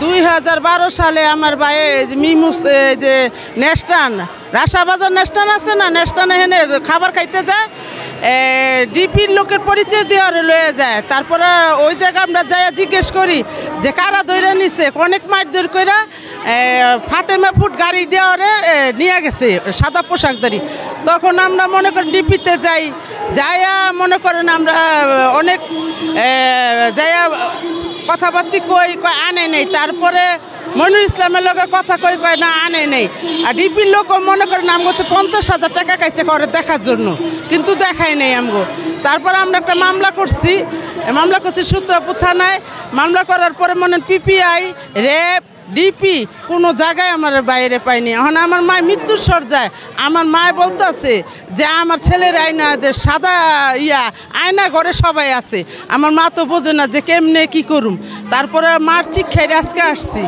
2012 সালে আমার ভাই মিমুস যে নেস্টান রাশাবাজার নেস্টান আছে না, নেস্টানে হেনে খাবার খাইতে যায়, ডিপির লোকের পরিচয় দিয়ে লয়ে যায়। তারপরে ওই জায়গায় আমরা যাই জিজ্ঞেস করি যে কারা ধরে নিছে, অনেক মারধর করে ফাতেমা ফুট গাড়ি দেওয়ারে নিয়ে গেছে সাদা পোশাকধারী। তখন আমরা মনে করি ডিপিতে যাইয়া মনে করেন আমরা অনেক যাইয়া কথাবার্তি কই আনে নেই। তারপরে মনির ইসলামের লোকের কথা কই না আনে নেই। আর ডিপির লোকও মনে করেন আমগো তো 50,000 টাকা খাইছে করে দেখার জন্য, কিন্তু দেখাই নেই আমগো। তারপর আমরা একটা মামলা করছি সূত্রপুর থানায়। মামলা করার পরে মনে পিপিআই রেপ ডিপি কোনো জায়গায় আমার বাইরে পাইনি। এখন আমার মায় মৃত্যুর সজ্জায় আমার মায় বলতেছে যে আমার ছেলের আয়না সাদা আয়না ঘরে সবাই আছে। আমার মা তো বোঝে না যে কেমনে কি করুম। তারপরে মার শিক্ষায় আজকে আসছি।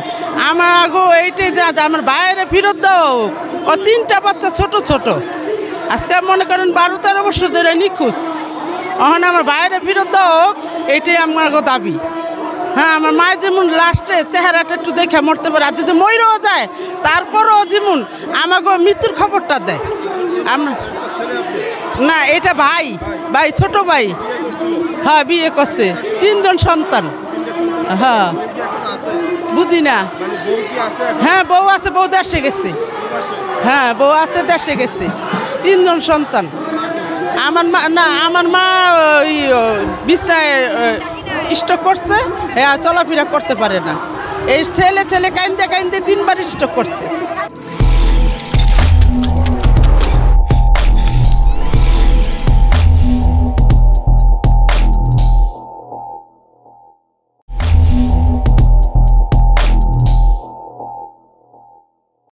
আমার আগো এইটাই যে আমার বাইরে ফেরত দাও। ওর 3টা বাচ্চা ছোট ছোট, আজকে মনে করেন 12-13 বছর ধরে নিখোঁজ। এখন আমার বাইরে ফেরত দাও, এইটাই আমার দাবি। হ্যাঁ, আমার মায়ের যেমন লাস্টে চেহারাটা একটু দেখে মরতে পারে, আর যদি মরেও যায় তারপরও যেমন আমাকে মৃত্যুর খবরটা দেয়। না, এটা ভাই ছোট ভাই। হ্যাঁ, বিয়ে করছে, 3 জন সন্তান। হ্যাঁ, বুঝি না। হ্যাঁ, বউ আছে, বউ দেশে গেছে। হ্যাঁ, বউ আছে, দেশে গেছে, 3 জন সন্তান। আমার মা বিছনায় স্ট্রোক করছে, হ্যাঁ, চলাফেরা করতে পারে না। এই ছেলে কাইন্দে 3বার স্ট্রোক করছে।